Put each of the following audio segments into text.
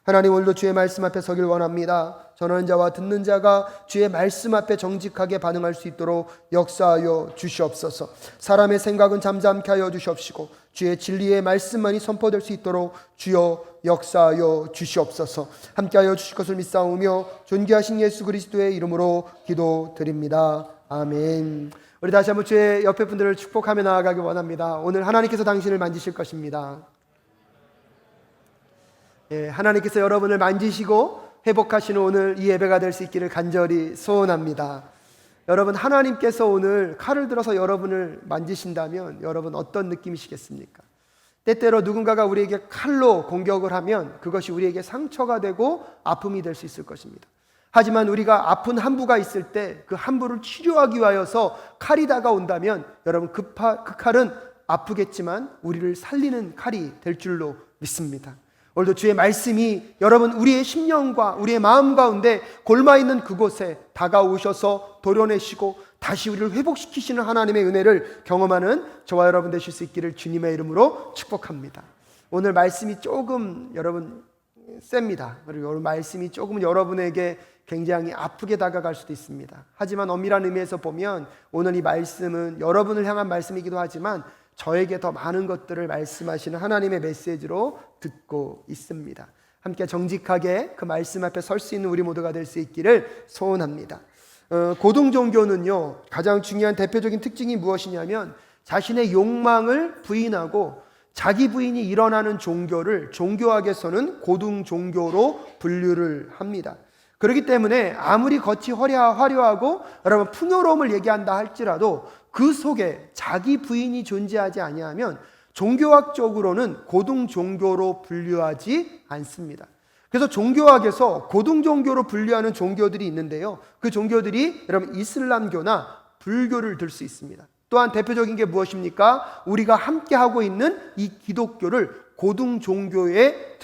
하나님, 오늘도 주의 말씀 앞에 서길 원합니다. 전하는 자와 듣는 자가 주의 말씀 앞에 정직하게 반응할 수 있도록 역사하여 주시옵소서. 사람의 생각은 잠잠케 하여 주시옵시고 주의 진리의 말씀만이 선포될 수 있도록 주여 역사하여 주시옵소서. 함께하여 주실 것을 믿사오며 존귀하신 예수 그리스도의 이름으로 기도드립니다. 아멘. 우리 다시 한번 주의 옆에 분들을 축복하며 나아가기 원합니다. 오늘 하나님께서 당신을 만지실 것입니다. 하나님께서 여러분을 만지시고 회복하시는 오늘 이 예배가 될 수 있기를 간절히 소원합니다. 여러분, 하나님께서 오늘 칼을 들어서 여러분을 만지신다면 여러분 어떤 느낌이시겠습니까? 때때로 누군가가 우리에게 칼로 공격을 하면 그것이 우리에게 상처가 되고 아픔이 될 수 있을 것입니다. 하지만 우리가 아픈 함부가 있을 때 그 함부를 치료하기 위하여서 칼이 다가온다면 여러분 그 칼은 아프겠지만 우리를 살리는 칼이 될 줄로 믿습니다. 오늘도 주의 말씀이 여러분 우리의 심령과 우리의 마음 가운데 골마있는 그곳에 다가오셔서 도려내시고 다시 우리를 회복시키시는 하나님의 은혜를 경험하는 저와 여러분 되실 수 있기를 주님의 이름으로 축복합니다. 오늘 말씀이 조금 여러분 셉니다. 그리고 오늘 말씀이 조금 여러분에게 굉장히 아프게 다가갈 수도 있습니다. 하지만 엄밀한 의미에서 보면 오늘 이 말씀은 여러분을 향한 말씀이기도 하지만 저에게 더 많은 것들을 말씀하시는 하나님의 메시지로 듣고 있습니다. 함께 정직하게 그 말씀 앞에 설 수 있는 우리 모두가 될 수 있기를 소원합니다. 고등종교는요, 가장 중요한 대표적인 특징이 무엇이냐면 자신의 욕망을 부인하고 자기 부인이 일어나는 종교를 종교학에서는 고등종교로 분류를 합니다. 그렇기 때문에 아무리 겉이 화려하고 여러분 풍요로움을 얘기한다 할지라도 그 속에 자기 부인이 존재하지 아니하면 종교학적으로는 고등종교로 분류하지 않습니다. 그래서 종교학에서 고등종교로 분류하는 종교들이 있는데요, 그 종교들이 여러분 이슬람교나 불교를 들 수 있습니다. 또한 대표적인 게 무엇입니까? 우리가 함께 하고 있는 이 기독교를 고등종교에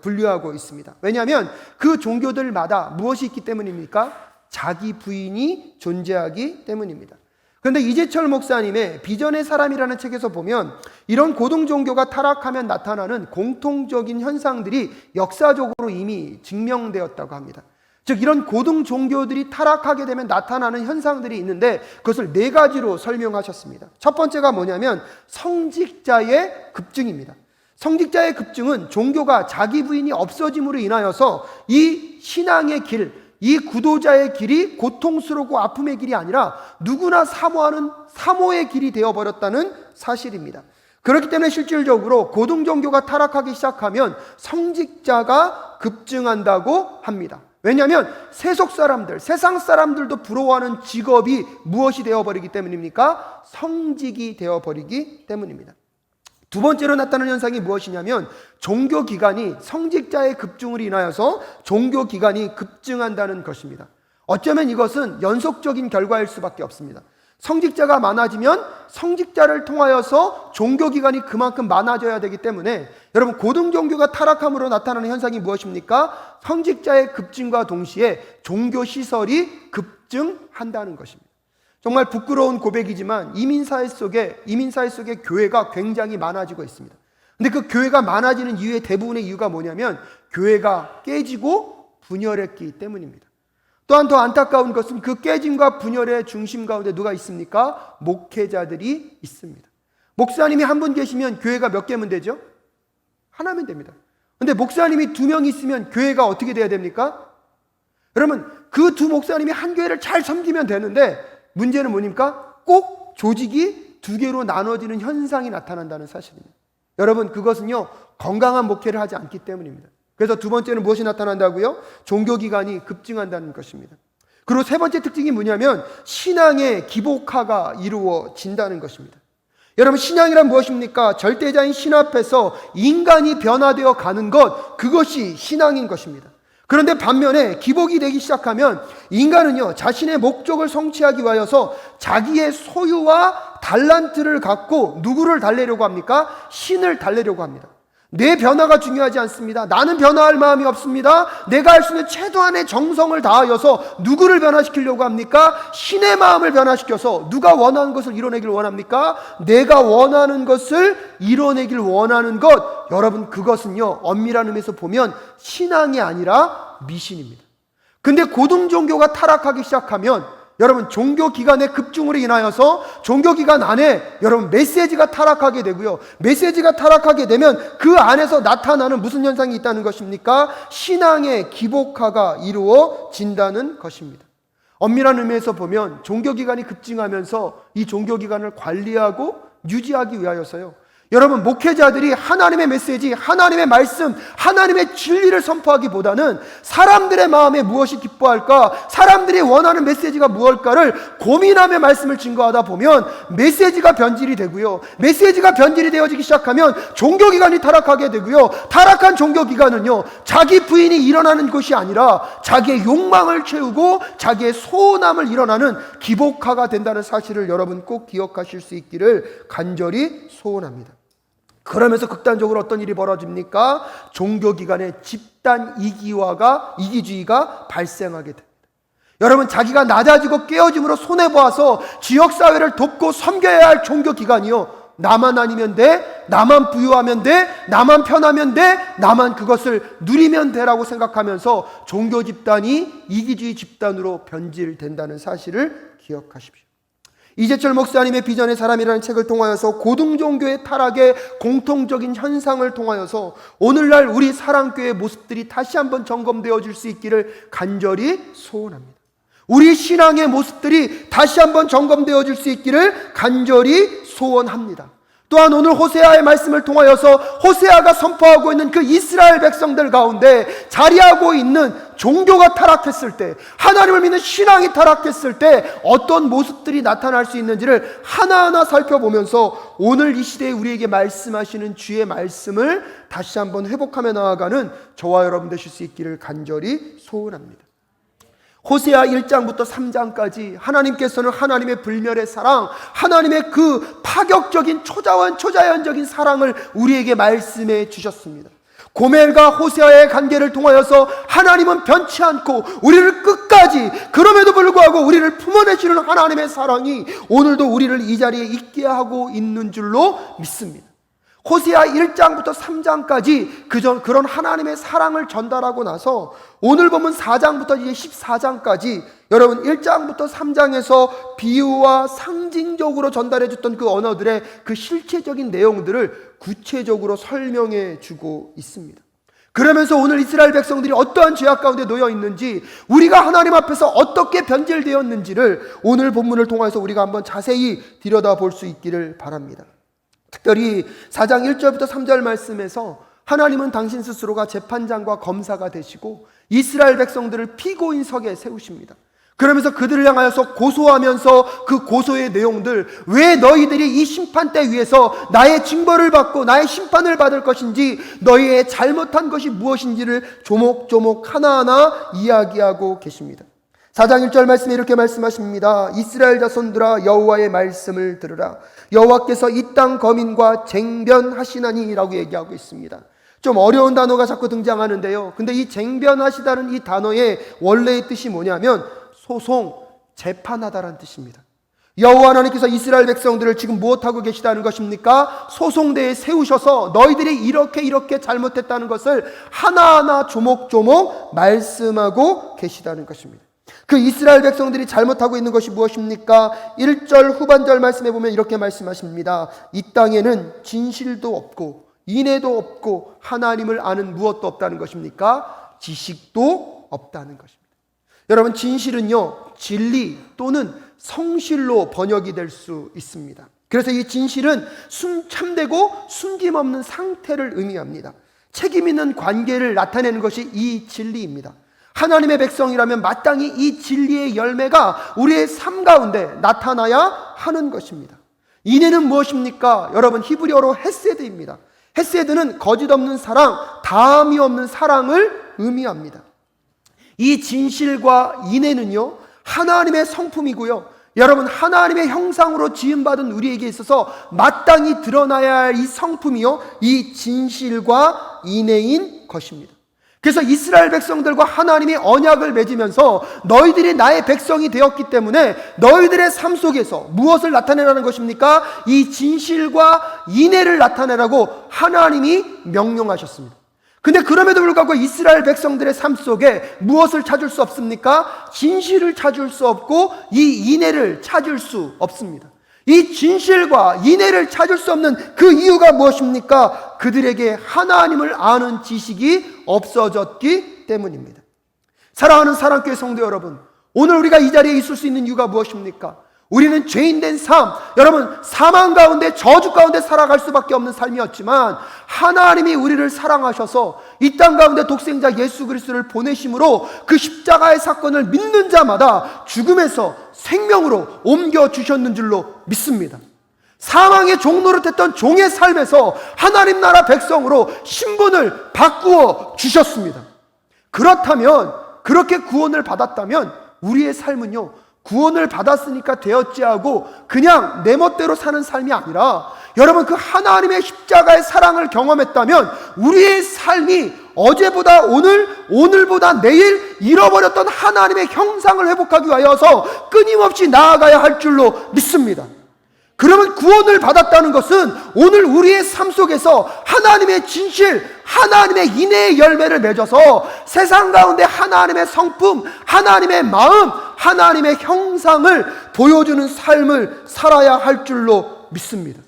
분류하고 있습니다. 왜냐하면 그 종교들마다 무엇이 있기 때문입니까? 자기 부인이 존재하기 때문입니다. 그런데 이재철 목사님의 비전의 사람이라는 책에서 보면 이런 고등종교가 타락하면 나타나는 공통적인 현상들이 역사적으로 이미 증명되었다고 합니다. 즉 이런 고등종교들이 타락하게 되면 나타나는 현상들이 있는데 그것을 4가지로 설명하셨습니다. 첫 번째가 뭐냐면 성직자의 급증입니다. 성직자의 급증은 종교가 자기 부인이 없어짐으로 인하여서 이 신앙의 길, 이 구도자의 길이 고통스럽고 아픔의 길이 아니라 누구나 사모하는 사모의 길이 되어버렸다는 사실입니다. 그렇기 때문에 실질적으로 고등종교가 타락하기 시작하면 성직자가 급증한다고 합니다. 왜냐하면 세속 사람들, 세상 사람들도 부러워하는 직업이 무엇이 되어버리기 때문입니까? 성직이 되어버리기 때문입니다. 두 번째로 나타나는 현상이 무엇이냐면 종교기관이 성직자의 급증으로 인하여서 종교기관이 급증한다는 것입니다. 어쩌면 이것은 연속적인 결과일 수밖에 없습니다. 성직자가 많아지면 성직자를 통하여서 종교기관이 그만큼 많아져야 되기 때문에 여러분 고등종교가 타락함으로 나타나는 현상이 무엇입니까? 성직자의 급증과 동시에 종교시설이 급증한다는 것입니다. 정말 부끄러운 고백이지만 이민사회 속에 교회가 굉장히 많아지고 있습니다. 근데 그 교회가 많아지는 이유의 대부분의 이유가 뭐냐면 교회가 깨지고 분열했기 때문입니다. 또한 더 안타까운 것은 그 깨짐과 분열의 중심 가운데 누가 있습니까? 목회자들이 있습니다. 목사님이 한 분 계시면 교회가 몇 개면 되죠? 하나면 됩니다. 근데 목사님이 2명 있으면 교회가 어떻게 돼야 됩니까? 여러분 그 두 목사님이 한 교회를 잘 섬기면 되는데 문제는 뭡니까? 꼭 조직이 2개로 나눠지는 현상이 나타난다는 사실입니다. 여러분 그것은요 건강한 목회를 하지 않기 때문입니다. 그래서 두 번째는 무엇이 나타난다고요? 종교기관이 급증한다는 것입니다. 그리고 세 번째 특징이 뭐냐면 신앙의 기복화가 이루어진다는 것입니다. 여러분 신앙이란 무엇입니까? 절대자인 신 앞에서 인간이 변화되어 가는 것, 그것이 신앙인 것입니다. 그런데 반면에 기복이 되기 시작하면 인간은요 자신의 목적을 성취하기 위하여서 자기의 소유와 달란트를 갖고 누구를 달래려고 합니까? 신을 달래려고 합니다. 내 변화가 중요하지 않습니다. 나는 변화할 마음이 없습니다. 내가 할 수 있는 최소한의 정성을 다하여서 누구를 변화시키려고 합니까? 신의 마음을 변화시켜서 누가 원하는 것을 이뤄내길 원합니까? 내가 원하는 것을 이뤄내길 원하는 것, 여러분 그것은요 엄밀한 의미에서 보면 신앙이 아니라 미신입니다. 근데 고등종교가 타락하기 시작하면 여러분 종교기관의 급증으로 인하여서 종교기관 안에 여러분 메시지가 타락하게 되고요, 메시지가 타락하게 되면 그 안에서 나타나는 무슨 현상이 있다는 것입니까? 신앙의 기복화가 이루어진다는 것입니다. 엄밀한 의미에서 보면 종교기관이 급증하면서 이 종교기관을 관리하고 유지하기 위하여서요, 여러분 목회자들이 하나님의 메시지, 하나님의 말씀, 하나님의 진리를 선포하기보다는 사람들의 마음에 무엇이 기뻐할까, 사람들이 원하는 메시지가 무엇일까를 고민하며 말씀을 증거하다 보면 메시지가 변질이 되고요, 메시지가 변질이 되어지기 시작하면 종교기관이 타락하게 되고요, 타락한 종교기관은요 자기 부인이 일어나는 것이 아니라 자기의 욕망을 채우고 자기의 소원함을 일어나는 기복화가 된다는 사실을 여러분 꼭 기억하실 수 있기를 간절히 소원합니다. 그러면서 극단적으로 어떤 일이 벌어집니까? 종교기관의 집단 이기주의가 발생하게 됩니다. 여러분 자기가 낮아지고 깨어짐으로 손해보아서 지역사회를 돕고 섬겨야 할 종교기관이요, 나만 아니면 돼, 나만 부유하면 돼, 나만 편하면 돼, 나만 그것을 누리면 돼라고 생각하면서 종교 집단이 이기주의 집단으로 변질된다는 사실을 기억하십시오. 이재철 목사님의 비전의 사람이라는 책을 통하여서 고등종교의 타락의 공통적인 현상을 통하여서 오늘날 우리 사랑교회의 모습들이 다시 한번 점검되어질 수 있기를 간절히 소원합니다. 우리 신앙의 모습들이 다시 한번 점검되어질 수 있기를 간절히 소원합니다. 또한 오늘 호세아의 말씀을 통하여서 호세아가 선포하고 있는 그 이스라엘 백성들 가운데 자리하고 있는 종교가 타락했을 때, 하나님을 믿는 신앙이 타락했을 때 어떤 모습들이 나타날 수 있는지를 하나하나 살펴보면서 오늘 이 시대에 우리에게 말씀하시는 주의 말씀을 다시 한번 회복하며 나아가는 저와 여러분 되실 수 있기를 간절히 소원합니다. 호세아 1장부터 3장까지 하나님께서는 하나님의 불멸의 사랑, 하나님의 그 파격적인 초자연적인 사랑을 우리에게 말씀해 주셨습니다. 고멜과 호세아의 관계를 통하여서 하나님은 변치 않고 우리를 끝까지, 그럼에도 불구하고 우리를 품어내시는 하나님의 사랑이 오늘도 우리를 이 자리에 있게 하고 있는 줄로 믿습니다. 호세아 1장부터 3장까지 그런 하나님의 사랑을 전달하고 나서 오늘 보면 4장부터 이제 14장까지 여러분 1장부터 3장에서 비유와 상징적으로 전달해 줬던 그 언어들의 그 실체적인 내용들을 구체적으로 설명해 주고 있습니다. 그러면서 오늘 이스라엘 백성들이 어떠한 죄악 가운데 놓여 있는지, 우리가 하나님 앞에서 어떻게 변질되었는지를 오늘 본문을 통해서 우리가 한번 자세히 들여다볼 수 있기를 바랍니다. 특별히 4장 1절부터 3절 말씀에서 하나님은 당신 스스로가 재판장과 검사가 되시고 이스라엘 백성들을 피고인석에 세우십니다. 그러면서 그들을 향하여서 고소하면서 그 고소의 내용들, 왜 너희들이 이 심판대 위에서 나의 징벌을 받고 나의 심판을 받을 것인지, 너희의 잘못한 것이 무엇인지를 조목조목 하나하나 이야기하고 계십니다. 4장 1절 말씀에 이렇게 말씀하십니다. 이스라엘 자손들아 여호와의 말씀을 들으라. 여호와께서 이 땅 거민과 쟁변하시나니 라고 얘기하고 있습니다. 좀 어려운 단어가 자꾸 등장하는데요, 근데 이 쟁변하시다는 이 단어의 원래의 뜻이 뭐냐면 소송, 재판하다라는 뜻입니다. 여호와 하나님께서 이스라엘 백성들을 지금 무엇하고 계시다는 것입니까? 소송대에 세우셔서 너희들이 이렇게 잘못했다는 것을 하나하나 조목조목 말씀하고 계시다는 것입니다. 그 이스라엘 백성들이 잘못하고 있는 것이 무엇입니까? 1절 후반절 말씀에 보면 이렇게 말씀하십니다. 이 땅에는 진실도 없고 인애도 없고 하나님을 아는 무엇도 없다는 것입니까? 지식도 없다는 것입니다. 여러분, 진실은요 진리 또는 성실로 번역이 될 수 있습니다. 그래서 이 진실은 참되고 숨김없는 상태를 의미합니다. 책임 있는 관계를 나타내는 것이 이 진리입니다. 하나님의 백성이라면 마땅히 이 진리의 열매가 우리의 삶 가운데 나타나야 하는 것입니다. 인애는 무엇입니까? 여러분, 히브리어로 헤세드입니다. 헤세드는 거짓 없는 사랑, 다함이 없는 사랑을 의미합니다. 이 진실과 인애는요 하나님의 성품이고요, 여러분 하나님의 형상으로 지음받은 우리에게 있어서 마땅히 드러나야 할 이 성품이요 이 진실과 인애인 것입니다. 그래서 이스라엘 백성들과 하나님이 언약을 맺으면서 너희들이 나의 백성이 되었기 때문에 너희들의 삶 속에서 무엇을 나타내라는 것입니까? 이 진실과 인애를 나타내라고 하나님이 명령하셨습니다. 근데 그럼에도 불구하고 이스라엘 백성들의 삶 속에 무엇을 찾을 수 없습니까? 진실을 찾을 수 없고 이 인애를 찾을 수 없습니다. 이 진실과 인애를 찾을 수 없는 그 이유가 무엇입니까? 그들에게 하나님을 아는 지식이 없어졌기 때문입니다. 사랑하는 사랑교회 성도 여러분, 오늘 우리가 이 자리에 있을 수 있는 이유가 무엇입니까? 우리는 죄인된 삶, 여러분 사망 가운데 저주 가운데 살아갈 수밖에 없는 삶이었지만 하나님이 우리를 사랑하셔서 이 땅 가운데 독생자 예수 그리스도를 보내심으로 그 십자가의 사건을 믿는 자마다 죽음에서 생명으로 옮겨주셨는 줄로 믿습니다. 사망의 종노릇했던 종의 삶에서 하나님 나라 백성으로 신분을 바꾸어 주셨습니다. 그렇다면, 그렇게 구원을 받았다면 우리의 삶은요, 구원을 받았으니까 되었지 하고 그냥 내 멋대로 사는 삶이 아니라, 여러분 그 하나님의 십자가의 사랑을 경험했다면 우리의 삶이 어제보다 오늘, 오늘보다 내일 잃어버렸던 하나님의 형상을 회복하기 위하여서 끊임없이 나아가야 할 줄로 믿습니다. 그러면 구원을 받았다는 것은 오늘 우리의 삶 속에서 하나님의 진실, 하나님의 인애의 열매를 맺어서 세상 가운데 하나님의 성품, 하나님의 마음, 하나님의 형상을 보여주는 삶을 살아야 할 줄로 믿습니다.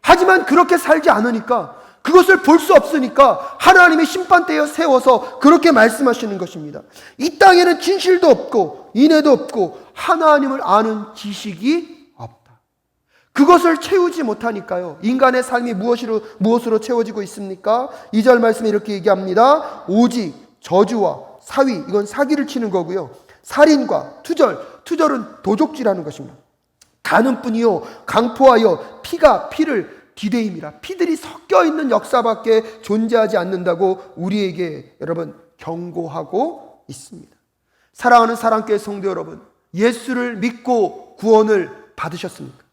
하지만 그렇게 살지 않으니까, 그것을 볼 수 없으니까 하나님의 심판대에 세워서 그렇게 말씀하시는 것입니다. 이 땅에는 진실도 없고 인애도 없고 하나님을 아는 지식이 없다. 그것을 채우지 못하니까요, 인간의 삶이 무엇으로 채워지고 있습니까? 2절 말씀에 이렇게 얘기합니다. 오직 저주와 사위, 이건 사기를 치는 거고요, 살인과 투절은 도적질하는 것입니다. 가는 뿐이요 강포하여 피가 피를 디대임이라. 피들이 섞여 있는 역사밖에 존재하지 않는다고 우리에게 여러분 경고하고 있습니다. 사랑하는 사랑교회 성도 여러분, 예수를 믿고 구원을 받으셨습니까?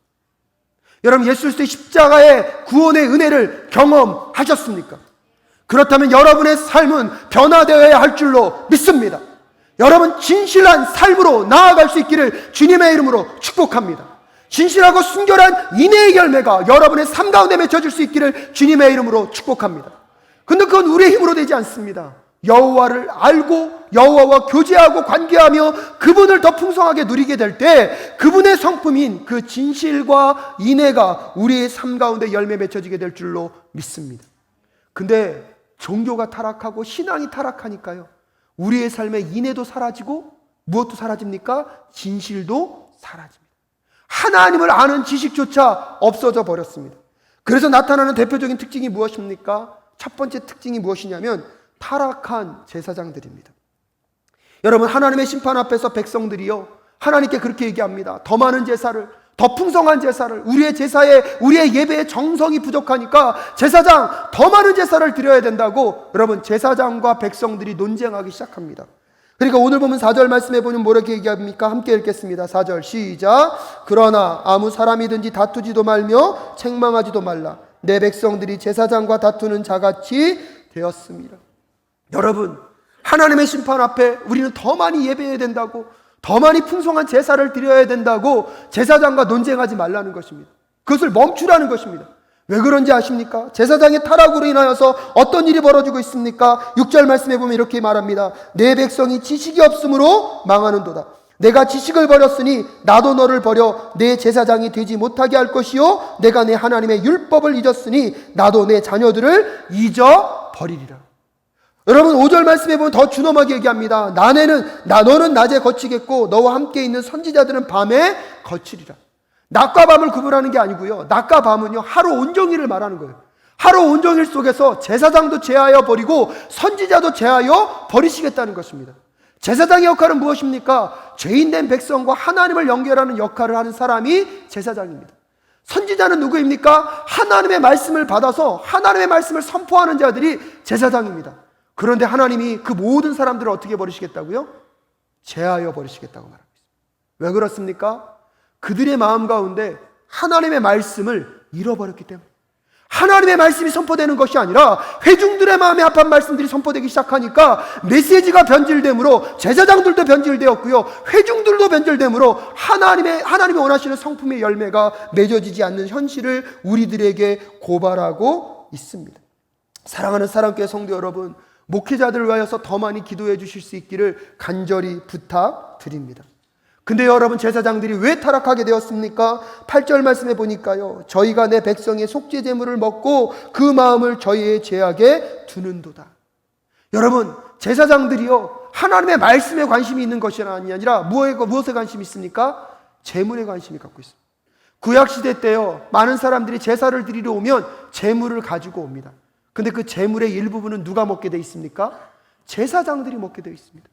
여러분 예수 그리스도의 십자가의 구원의 은혜를 경험하셨습니까? 그렇다면 여러분의 삶은 변화되어야 할 줄로 믿습니다. 여러분 진실한 삶으로 나아갈 수 있기를 주님의 이름으로 축복합니다. 진실하고 순결한 인애의 열매가 여러분의 삶 가운데 맺혀질 수 있기를 주님의 이름으로 축복합니다. 근데 그건 우리의 힘으로 되지 않습니다. 여호와를 알고 여호와와 교제하고 관계하며 그분을 더 풍성하게 누리게 될 때 그분의 성품인 그 진실과 인애가 우리의 삶 가운데 열매 맺혀지게 될 줄로 믿습니다. 근데 종교가 타락하고 신앙이 타락하니까요, 우리의 삶의 인애도 사라지고 무엇도 사라집니까? 진실도 사라집니다. 하나님을 아는 지식조차 없어져 버렸습니다. 그래서 나타나는 대표적인 특징이 무엇입니까? 첫 번째 특징이 무엇이냐면 타락한 제사장들입니다. 여러분 하나님의 심판 앞에서 백성들이요, 하나님께 그렇게 얘기합니다. 더 많은 제사를, 더 풍성한 제사를, 우리의 예배에 정성이 부족하니까 제사장 더 많은 제사를 드려야 된다고 여러분 제사장과 백성들이 논쟁하기 시작합니다. 그러니까 오늘 보면 4절 말씀해 보면 뭐라고 얘기합니까? 함께 읽겠습니다. 4절 시작. 그러나 아무 사람이든지 다투지도 말며 책망하지도 말라. 내 백성들이 제사장과 다투는 자같이 되었습니다. 여러분 하나님의 심판 앞에 우리는 더 많이 예배해야 된다고, 더 많이 풍성한 제사를 드려야 된다고 제사장과 논쟁하지 말라는 것입니다. 그것을 멈추라는 것입니다. 왜 그런지 아십니까? 제사장의 타락으로 인하여서 어떤 일이 벌어지고 있습니까? 6절 말씀해 보면 이렇게 말합니다. 내 백성이 지식이 없으므로 망하는도다. 내가 지식을 버렸으니 나도 너를 버려 내 제사장이 되지 못하게 할 것이요 내가 내 하나님의 율법을 잊었으니 나도 내 자녀들을 잊어버리리라. 여러분 5절 말씀해 보면 더 준엄하게 얘기합니다. 너는 낮에 거치겠고 너와 함께 있는 선지자들은 밤에 거치리라. 낮과 밤을 구분하는 게 아니고요, 낮과 밤은요 하루 온종일을 말하는 거예요. 하루 온종일 속에서 제사장도 제하여 버리고 선지자도 제하여 버리시겠다는 것입니다. 제사장의 역할은 무엇입니까? 죄인된 백성과 하나님을 연결하는 역할을 하는 사람이 제사장입니다. 선지자는 누구입니까? 하나님의 말씀을 받아서 하나님의 말씀을 선포하는 자들이 제사장입니다. 그런데 하나님이 그 모든 사람들을 어떻게 버리시겠다고요? 제하여 버리시겠다고 말합니다. 왜 그렇습니까? 그들의 마음 가운데 하나님의 말씀을 잃어버렸기 때문에, 하나님의 말씀이 선포되는 것이 아니라 회중들의 마음에 합한 말씀들이 선포되기 시작하니까 메시지가 변질되므로 제사장들도 변질되었고요, 회중들도 변질되므로 하나님이 원하시는 성품의 열매가 맺어지지 않는 현실을 우리들에게 고발하고 있습니다. 사랑하는 사랑교회 성도 여러분, 목회자들을 위하여서 더 많이 기도해 주실 수 있기를 간절히 부탁드립니다. 근데 여러분, 제사장들이 왜 타락하게 되었습니까? 8절 말씀해 보니까요, 저희가 내 백성의 속죄 제물을 먹고 그 마음을 저희의 죄악에 두는도다. 여러분, 제사장들이요, 하나님의 말씀에 관심이 있는 것이 아니라 무엇에 관심이 있습니까? 제물에 관심이 갖고 있습니다. 구약시대 때요, 많은 사람들이 제사를 드리러 오면 제물을 가지고 옵니다. 근데 그 제물의 일부분은 누가 먹게 돼 있습니까? 제사장들이 먹게 되어 있습니다.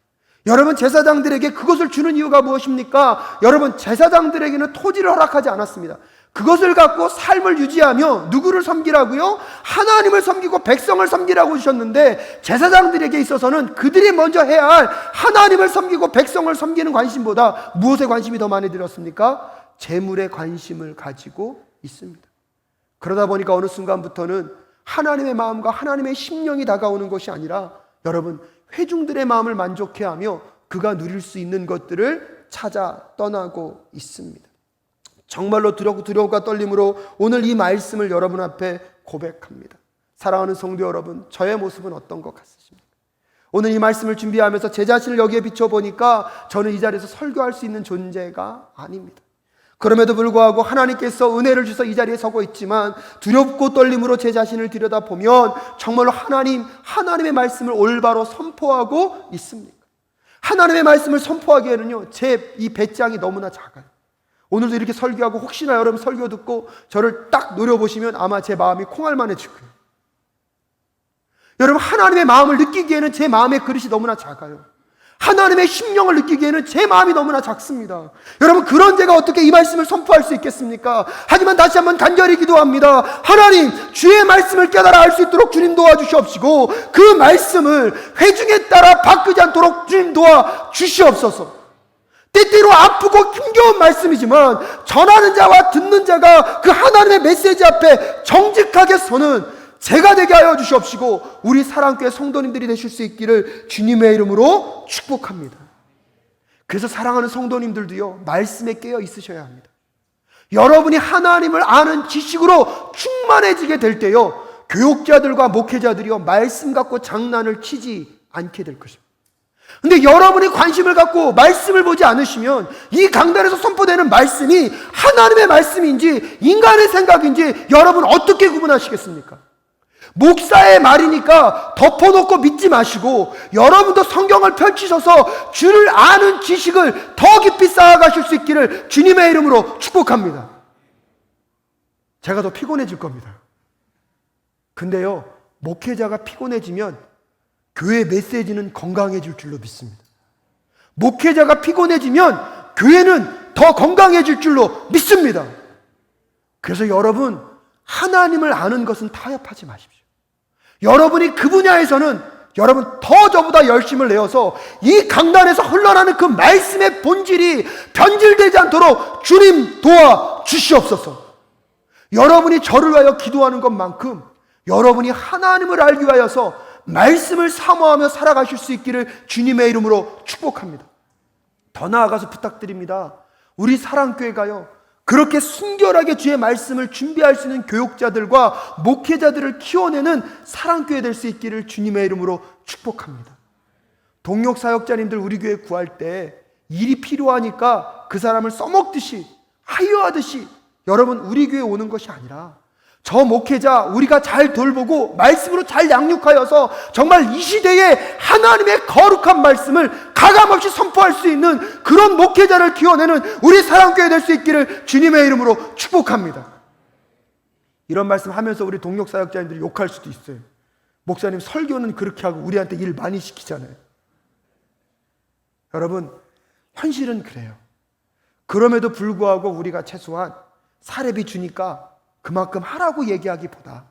여러분, 제사장들에게 그것을 주는 이유가 무엇입니까? 여러분, 제사장들에게는 토지를 허락하지 않았습니다. 그것을 갖고 삶을 유지하며 누구를 섬기라고요? 하나님을 섬기고 백성을 섬기라고 주셨는데, 제사장들에게 있어서는 그들이 먼저 해야 할 하나님을 섬기고 백성을 섬기는 관심보다 무엇에 관심이 더 많이 들었습니까? 재물에 관심을 가지고 있습니다. 그러다 보니까 어느 순간부터는 하나님의 마음과 하나님의 심령이 다가오는 것이 아니라, 여러분, 회중들의 마음을 만족해 하며 그가 누릴 수 있는 것들을 찾아 떠나고 있습니다. 정말로 두려움과 떨림으로 오늘 이 말씀을 여러분 앞에 고백합니다. 사랑하는 성도 여러분, 저의 모습은 어떤 것 같으십니까? 오늘 이 말씀을 준비하면서 제 자신을 여기에 비춰보니까 저는 이 자리에서 설교할 수 있는 존재가 아닙니다. 그럼에도 불구하고 하나님께서 은혜를 주셔서 이 자리에 서고 있지만, 두렵고 떨림으로 제 자신을 들여다보면 정말로 하나님의 말씀을 올바로 선포하고 있습니까? 하나님의 말씀을 선포하기에는요, 제 이 배짱이 너무나 작아요. 오늘도 이렇게 설교하고 혹시나 여러분 설교 듣고 저를 딱 노려보시면 아마 제 마음이 콩알만해질 거예요. 여러분, 하나님의 마음을 느끼기에는 제 마음의 그릇이 너무나 작아요. 하나님의 심령을 느끼기에는 제 마음이 너무나 작습니다. 여러분, 그런 제가 어떻게 이 말씀을 선포할 수 있겠습니까? 하지만 다시 한번 간절히 기도합니다. 하나님, 주의 말씀을 깨달아 알 수 있도록 주님 도와주시옵시고, 그 말씀을 회중에 따라 바꾸지 않도록 주님 도와주시옵소서. 때때로 아프고 힘겨운 말씀이지만 전하는 자와 듣는 자가 그 하나님의 메시지 앞에 정직하게 서는 제가 되게 하여 주시옵시고, 우리 사랑교회 성도님들이 되실 수 있기를 주님의 이름으로 축복합니다. 그래서 사랑하는 성도님들도요, 말씀에 깨어 있으셔야 합니다. 여러분이 하나님을 아는 지식으로 충만해지게 될 때요, 교육자들과 목회자들이요, 말씀 갖고 장난을 치지 않게 될 것입니다. 근데 여러분이 관심을 갖고 말씀을 보지 않으시면 이 강단에서 선포되는 말씀이 하나님의 말씀인지 인간의 생각인지 여러분 어떻게 구분하시겠습니까? 목사의 말이니까 덮어놓고 믿지 마시고, 여러분도 성경을 펼치셔서 주를 아는 지식을 더 깊이 쌓아가실 수 있기를 주님의 이름으로 축복합니다. 제가 더 피곤해질 겁니다. 근데요, 목회자가 피곤해지면 교회 메시지는 건강해질 줄로 믿습니다. 목회자가 피곤해지면 교회는 더 건강해질 줄로 믿습니다. 그래서 여러분, 하나님을 아는 것은 타협하지 마십시오. 여러분이 그 분야에서는 여러분 더 저보다 열심을 내어서 이 강단에서 흘러나는 그 말씀의 본질이 변질되지 않도록 주님 도와주시옵소서. 여러분이 저를 위하여 기도하는 것만큼 여러분이 하나님을 알기 위하여서 말씀을 사모하며 살아가실 수 있기를 주님의 이름으로 축복합니다. 더 나아가서 부탁드립니다. 우리 사랑교회가요, 그렇게 순결하게 주의 말씀을 준비할 수 있는 교육자들과 목회자들을 키워내는 사랑교회 될 수 있기를 주님의 이름으로 축복합니다. 동역사역자님들 우리 교회 구할 때 일이 필요하니까 그 사람을 써먹듯이 하유하듯이 여러분 우리 교회 오는 것이 아니라, 저 목회자 우리가 잘 돌보고 말씀으로 잘 양육하여서 정말 이 시대에 하나님의 거룩한 말씀을 가감없이 선포할 수 있는 그런 목회자를 키워내는 우리 사랑교회 될 수 있기를 주님의 이름으로 축복합니다. 이런 말씀 하면서 우리 동역사역자님들이 욕할 수도 있어요. 목사님 설교는 그렇게 하고 우리한테 일 많이 시키잖아요. 여러분, 현실은 그래요. 그럼에도 불구하고 우리가 최소한 사례비 주니까 그만큼 하라고 얘기하기보다,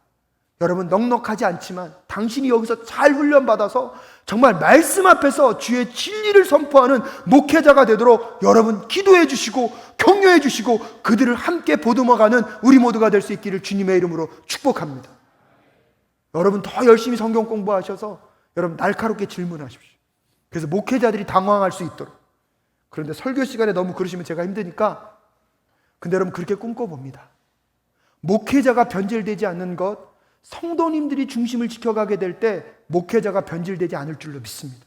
여러분 넉넉하지 않지만 당신이 여기서 잘 훈련받아서 정말 말씀 앞에서 주의 진리를 선포하는 목회자가 되도록 여러분 기도해 주시고 격려해 주시고 그들을 함께 보듬어가는 우리 모두가 될 수 있기를 주님의 이름으로 축복합니다. 여러분 더 열심히 성경 공부하셔서 여러분 날카롭게 질문하십시오. 그래서 목회자들이 당황할 수 있도록. 그런데 설교 시간에 너무 그러시면 제가 힘드니까, 근데 여러분 그렇게 꿈꿔봅니다. 목회자가 변질되지 않는 것, 성도님들이 중심을 지켜가게 될 때 목회자가 변질되지 않을 줄로 믿습니다.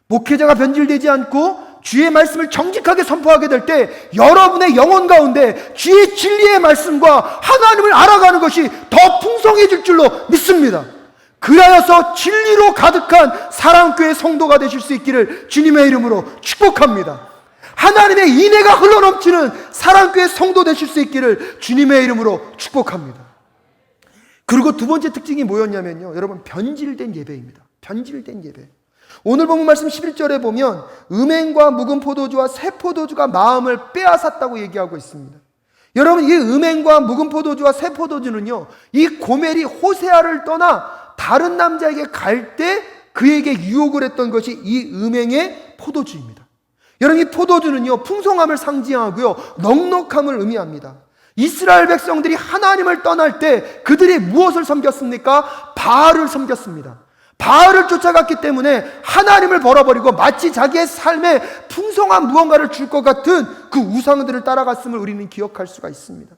목회자가 변질되지 않고 주의 말씀을 정직하게 선포하게 될 때 여러분의 영혼 가운데 주의 진리의 말씀과 하나님을 알아가는 것이 더 풍성해질 줄로 믿습니다. 그리하여서 진리로 가득한 사랑교회 성도가 되실 수 있기를 주님의 이름으로 축복합니다. 하나님의 인애가 흘러넘치는 사랑교회 성도 되실 수 있기를 주님의 이름으로 축복합니다. 그리고 두 번째 특징이 뭐였냐면요, 여러분, 변질된 예배입니다. 변질된 예배. 오늘 본문 말씀 11절에 보면 음행과 묵은 포도주와 새 포도주가 마음을 빼앗았다고 얘기하고 있습니다. 여러분, 이 음행과 묵은 포도주와 새 포도주는요, 이 고멜이 호세아를 떠나 다른 남자에게 갈 때 그에게 유혹을 했던 것이 이 음행의 포도주입니다. 여러분, 이 포도주는요, 풍성함을 상징하고요, 넉넉함을 의미합니다. 이스라엘 백성들이 하나님을 떠날 때 그들이 무엇을 섬겼습니까? 바알을 섬겼습니다. 바알을 쫓아갔기 때문에 하나님을 벌어버리고 마치 자기의 삶에 풍성한 무언가를 줄 것 같은 그 우상들을 따라갔음을 우리는 기억할 수가 있습니다.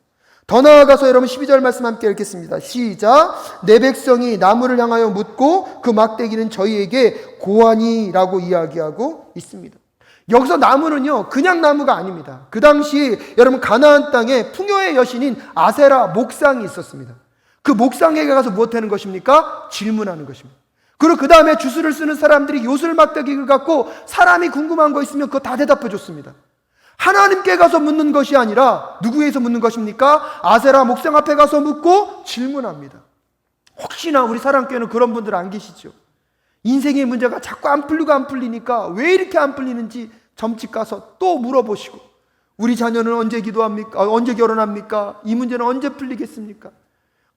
더 나아가서 여러분 12절 말씀 함께 읽겠습니다. 시작. 내 백성이 나무를 향하여 묻고 그 막대기는 저희에게 고하니라고 이야기하고 있습니다. 여기서 나무는요, 그냥 나무가 아닙니다. 그 당시 여러분 가나안 땅에 풍요의 여신인 아세라 목상이 있었습니다. 그 목상에게 가서 무엇하는 것입니까? 질문하는 것입니다. 그리고 그 다음에 주술을 쓰는 사람들이 요술 막대기를 갖고 사람이 궁금한 거 있으면 그거 다 대답해 줬습니다. 하나님께 가서 묻는 것이 아니라 누구에게서 묻는 것입니까? 아세라 목상 앞에 가서 묻고 질문합니다. 혹시나 우리 사랑교회는 그런 분들 안 계시죠? 인생의 문제가 자꾸 안 풀리니까 왜 이렇게 안 풀리는지 점집 가서 또 물어보시고, 우리 자녀는 언제 기도합니까? 언제 결혼합니까? 이 문제는 언제 풀리겠습니까?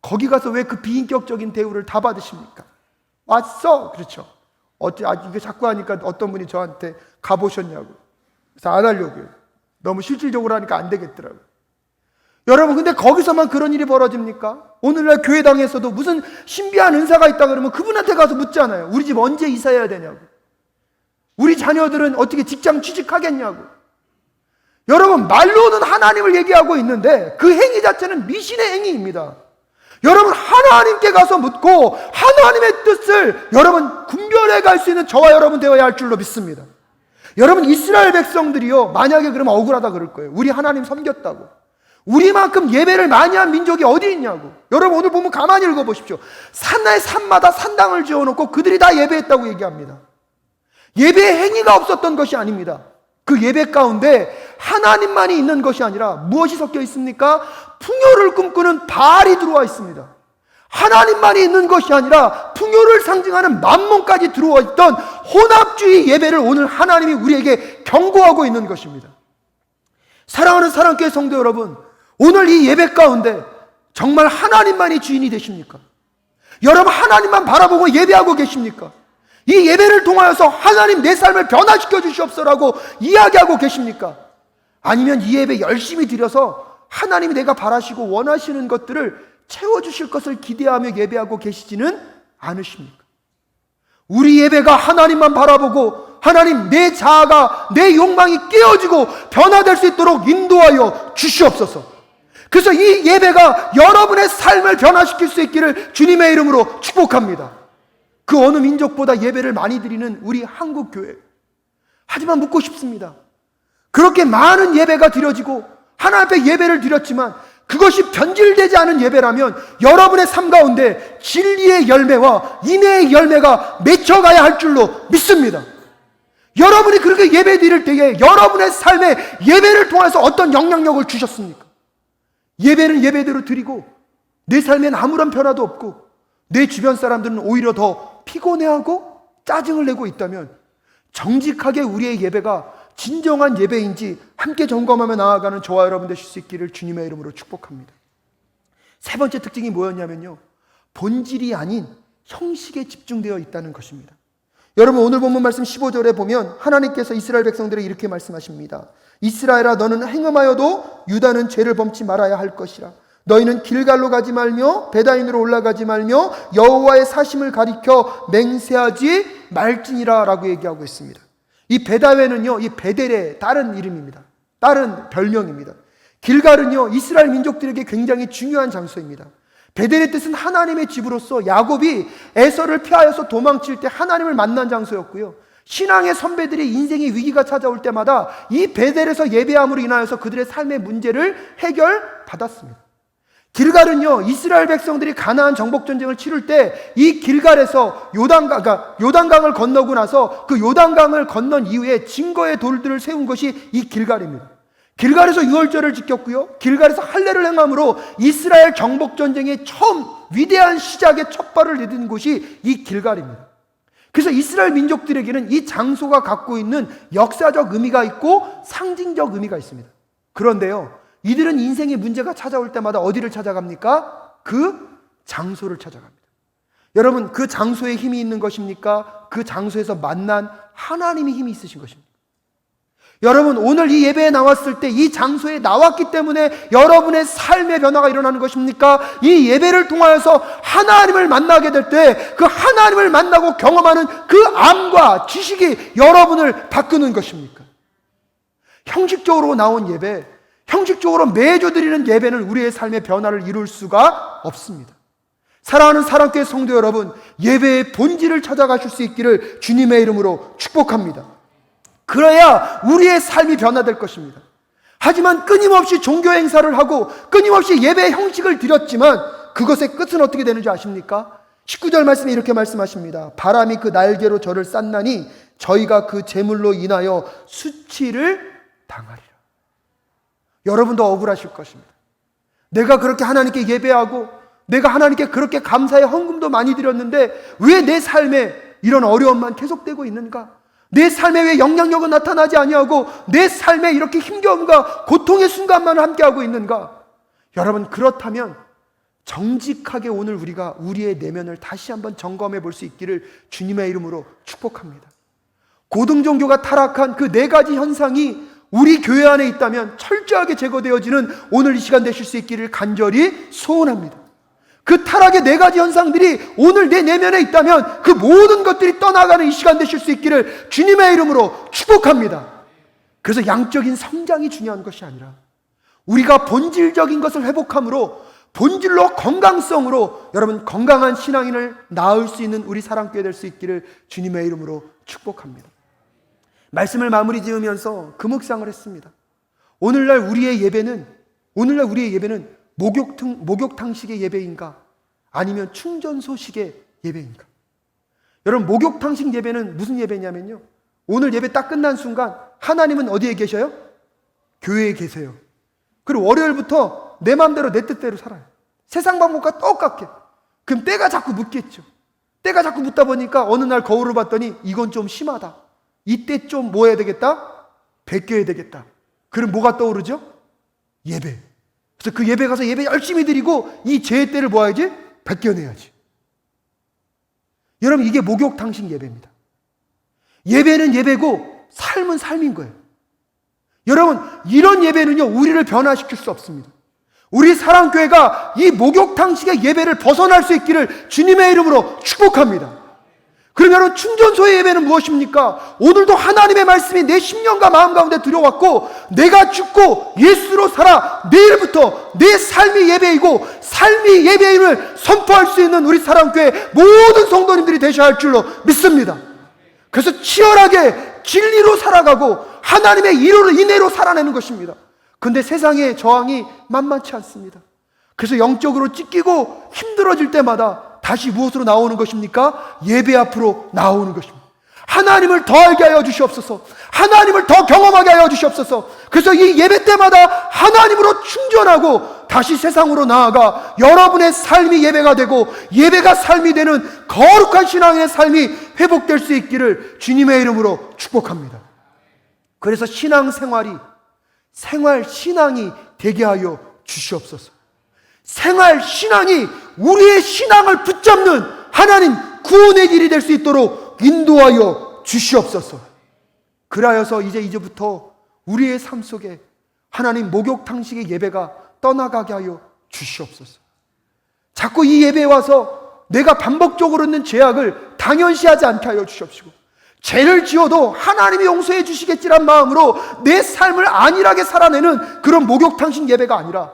거기 가서 왜 그 비인격적인 대우를 다 받으십니까? 왔어. 그렇죠. 이거 자꾸 하니까 어떤 분이 저한테 가보셨냐고. 그래서 안 하려고요. 너무 실질적으로 하니까 안 되겠더라고요. 여러분, 근데 거기서만 그런 일이 벌어집니까? 오늘날 교회당에서도 무슨 신비한 은사가 있다 그러면 그분한테 가서 묻잖아요. 우리 집 언제 이사해야 되냐고. 우리 자녀들은 어떻게 직장 취직하겠냐고. 여러분, 말로는 하나님을 얘기하고 있는데 그 행위 자체는 미신의 행위입니다. 여러분, 하나님께 가서 묻고 하나님의 뜻을 여러분 분별해 갈 수 있는 저와 여러분 되어야 할 줄로 믿습니다. 여러분, 이스라엘 백성들이요, 만약에 그러면 억울하다 그럴 거예요. 우리 하나님 섬겼다고. 우리만큼 예배를 많이 한 민족이 어디 있냐고. 여러분, 오늘 보면 가만히 읽어보십시오. 산마다 산당을 지어놓고 그들이 다 예배했다고 얘기합니다. 예배의 행위가 없었던 것이 아닙니다. 그 예배 가운데 하나님만이 있는 것이 아니라 무엇이 섞여 있습니까? 풍요를 꿈꾸는 바알이 들어와 있습니다. 하나님만이 있는 것이 아니라 풍요를 상징하는 만몬까지 들어와 있던 혼합주의 예배를 오늘 하나님이 우리에게 경고하고 있는 것입니다. 사랑하는 사랑교회 성도 여러분, 오늘 이 예배 가운데 정말 하나님만이 주인이 되십니까? 여러분, 하나님만 바라보고 예배하고 계십니까? 이 예배를 통하여서 하나님 내 삶을 변화시켜 주시옵소서라고 이야기하고 계십니까? 아니면 이 예배 열심히 드려서 하나님이 내가 바라시고 원하시는 것들을 채워주실 것을 기대하며 예배하고 계시지는 않으십니까? 우리 예배가 하나님만 바라보고 하나님 내 자아가, 내 욕망이 깨어지고 변화될 수 있도록 인도하여 주시옵소서. 그래서 이 예배가 여러분의 삶을 변화시킬 수 있기를 주님의 이름으로 축복합니다. 그 어느 민족보다 예배를 많이 드리는 우리 한국교회. 하지만 묻고 싶습니다. 그렇게 많은 예배가 드려지고 하나님 앞에 예배를 드렸지만 그것이 변질되지 않은 예배라면 여러분의 삶 가운데 진리의 열매와 인애의 열매가 맺혀가야 할 줄로 믿습니다. 여러분이 그렇게 예배 드릴 때에 여러분의 삶에 예배를 통해서 어떤 영향력을 주셨습니까? 예배는 예배대로 드리고 내 삶엔 아무런 변화도 없고 내 주변 사람들은 오히려 더 피곤해하고 짜증을 내고 있다면 정직하게 우리의 예배가 진정한 예배인지 함께 점검하며 나아가는 저와 여러분 되실 수 있기를 주님의 이름으로 축복합니다. 세 번째 특징이 뭐였냐면요, 본질이 아닌 형식에 집중되어 있다는 것입니다. 여러분, 오늘 본문 말씀 15절에 보면 하나님께서 이스라엘 백성들에게 이렇게 말씀하십니다. 이스라엘아, 너는 행음하여도 유다는 죄를 범치 말아야 할 것이라. 너희는 길갈로 가지 말며 베다인으로 올라가지 말며 여호와의 사심을 가리켜 맹세하지 말지니라 라고 얘기하고 있습니다. 이 베다웬은요, 이 베델의 다른 이름입니다. 다른 별명입니다. 길갈은요, 이스라엘 민족들에게 굉장히 중요한 장소입니다. 베델의 뜻은 하나님의 집으로서 야곱이 에서를 피하여서 도망칠 때 하나님을 만난 장소였고요. 신앙의 선배들이 인생의 위기가 찾아올 때마다 이 베델에서 예배함으로 인하여서 그들의 삶의 문제를 해결받았습니다. 길갈은요, 이스라엘 백성들이 가나안 정복 전쟁을 치를 때 이 길갈에서 요단강을 건너고 나서 그 요단강을 건넌 이후에 증거의 돌들을 세운 것이 이 길갈입니다. 길갈에서 유월절을 지켰고요, 길갈에서 할례를 행함으로 이스라엘 정복 전쟁의 처음 위대한 시작의 첫 발을 내딛은 곳이 이 길갈입니다. 그래서 이스라엘 민족들에게는 이 장소가 갖고 있는 역사적 의미가 있고 상징적 의미가 있습니다. 그런데요, 이들은 인생의 문제가 찾아올 때마다 어디를 찾아갑니까? 그 장소를 찾아갑니다. 여러분, 그 장소에 힘이 있는 것입니까? 그 장소에서 만난 하나님이 힘이 있으신 것입니다. 여러분, 오늘 이 예배에 나왔을 때 이 장소에 나왔기 때문에 여러분의 삶의 변화가 일어나는 것입니까? 이 예배를 통하여서 하나님을 만나게 될 때 그 하나님을 만나고 경험하는 그 암과 지식이 여러분을 바꾸는 것입니까? 형식적으로 나온 예배, 형식적으로 매주 드리는 예배는 우리의 삶의 변화를 이룰 수가 없습니다. 사랑하는 사랑교회 성도 여러분, 예배의 본질을 찾아가실 수 있기를 주님의 이름으로 축복합니다. 그래야 우리의 삶이 변화될 것입니다. 하지만 끊임없이 종교 행사를 하고 끊임없이 예배 형식을 드렸지만 그것의 끝은 어떻게 되는지 아십니까? 19절 말씀에 이렇게 말씀하십니다. 바람이 그 날개로 저를 쌌나니 저희가 그 재물로 인하여 수치를 당하리라. 여러분도 억울하실 것입니다. 내가 그렇게 하나님께 예배하고 내가 하나님께 그렇게 감사의 헌금도 많이 드렸는데 왜 내 삶에 이런 어려움만 계속되고 있는가? 내 삶에 왜 영향력은 나타나지 아니하고 내 삶에 이렇게 힘겨움과 고통의 순간만 함께하고 있는가? 여러분, 그렇다면 정직하게 오늘 우리가 우리의 내면을 다시 한번 점검해 볼 수 있기를 주님의 이름으로 축복합니다. 고등종교가 타락한 그 네 가지 현상이 우리 교회 안에 있다면 철저하게 제거되어지는 오늘 이 시간 되실 수 있기를 간절히 소원합니다. 그 타락의 네 가지 현상들이 오늘 내 내면에 있다면 그 모든 것들이 떠나가는 이 시간 되실 수 있기를 주님의 이름으로 축복합니다. 그래서 양적인 성장이 중요한 것이 아니라 우리가 본질적인 것을 회복함으로 본질로 건강성으로 여러분 건강한 신앙인을 낳을 수 있는 우리 사랑교회 될 수 있기를 주님의 이름으로 축복합니다. 말씀을 마무리 지으면서 그 묵상을 했습니다. 오늘날 우리의 예배는 목욕탕식의 예배인가? 아니면 충전소식의 예배인가? 여러분, 목욕탕식 예배는 무슨 예배냐면요, 오늘 예배 딱 끝난 순간 하나님은 어디에 계셔요? 교회에 계세요. 그리고 월요일부터 내 마음대로 내 뜻대로 살아요. 세상 방법과 똑같게. 그럼 때가 자꾸 묻겠죠. 때가 자꾸 묻다 보니까 어느 날 거울을 봤더니 이건 좀 심하다. 이때 좀 뭐 해야 되겠다? 베껴야 되겠다. 그럼 뭐가 떠오르죠? 예배. 그래서 그 예배 가서 예배 열심히 드리고 이 죄의 때를 뭐 해야지? 베껴내야지. 여러분, 이게 목욕탕식 예배입니다. 예배는 예배고 삶은 삶인 거예요. 여러분, 이런 예배는요 우리를 변화시킬 수 없습니다. 우리 사랑교회가 이 목욕탕식의 예배를 벗어날 수 있기를 주님의 이름으로 축복합니다. 그럼 여러분, 충전소의 예배는 무엇입니까? 오늘도 하나님의 말씀이 내 심령과 마음 가운데 들어왔고 내가 죽고 예수로 살아 내일부터 내 삶이 예배이고 삶이 예배임을 선포할 수 있는 우리 사랑교회 모든 성도님들이 되셔야 할 줄로 믿습니다. 그래서 치열하게 진리로 살아가고 하나님의 인애로 살아내는 것입니다. 근데 세상의 저항이 만만치 않습니다. 그래서 영적으로 찢기고 힘들어질 때마다 다시 무엇으로 나오는 것입니까? 예배 앞으로 나오는 것입니다. 하나님을 더 알게 하여 주시옵소서. 하나님을 더 경험하게 하여 주시옵소서. 그래서 이 예배 때마다 하나님으로 충전하고 다시 세상으로 나아가 여러분의 삶이 예배가 되고 예배가 삶이 되는 거룩한 신앙의 삶이 회복될 수 있기를 주님의 이름으로 축복합니다. 그래서 신앙생활이 생활신앙이 되게 하여 주시옵소서. 생활신앙이 우리의 신앙을 붙잡는 하나님 구원의 길이 될 수 있도록 인도하여 주시옵소서. 그라여서 이제부터 우리의 삶 속에 하나님 목욕탕식의 예배가 떠나가게 하여 주시옵소서. 자꾸 이 예배에 와서 내가 반복적으로 있는 죄악을 당연시하지 않게 하여 주시옵시고 죄를 지어도 하나님이 용서해 주시겠지란 마음으로 내 삶을 안일하게 살아내는 그런 목욕탕식 예배가 아니라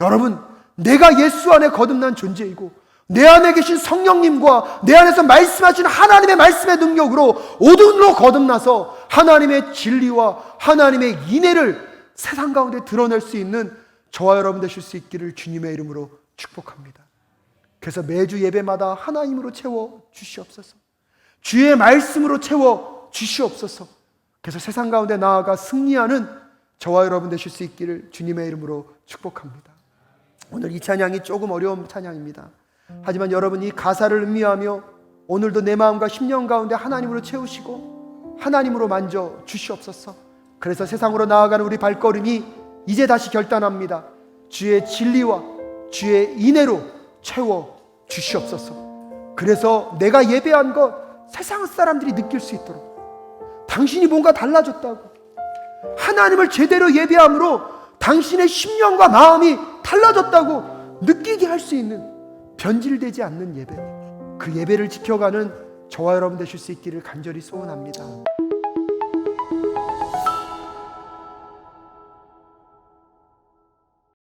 여러분 내가 예수 안에 거듭난 존재이고 내 안에 계신 성령님과 내 안에서 말씀하신 하나님의 말씀의 능력으로 오든으로 거듭나서 하나님의 진리와 하나님의 인애를 세상 가운데 드러낼 수 있는 저와 여러분 되실 수 있기를 주님의 이름으로 축복합니다. 그래서 매주 예배마다 하나님으로 채워 주시옵소서. 주의 말씀으로 채워 주시옵소서. 그래서 세상 가운데 나아가 승리하는 저와 여러분 되실 수 있기를 주님의 이름으로 축복합니다. 오늘 이 찬양이 조금 어려운 찬양입니다. 하지만 여러분 이 가사를 음미하며 오늘도 내 마음과 심령 가운데 하나님으로 채우시고 하나님으로 만져 주시옵소서. 그래서 세상으로 나아가는 우리 발걸음이 이제 다시 결단합니다. 주의 진리와 주의 인애로 채워 주시옵소서. 그래서 내가 예배한 것 세상 사람들이 느낄 수 있도록 당신이 뭔가 달라졌다고, 하나님을 제대로 예배함으로 당신의 심령과 마음이 달라졌다고 느끼게 할 수 있는 변질되지 않는 예배, 그 예배를 지켜가는 저와 여러분 되실 수 있기를 간절히 소원합니다.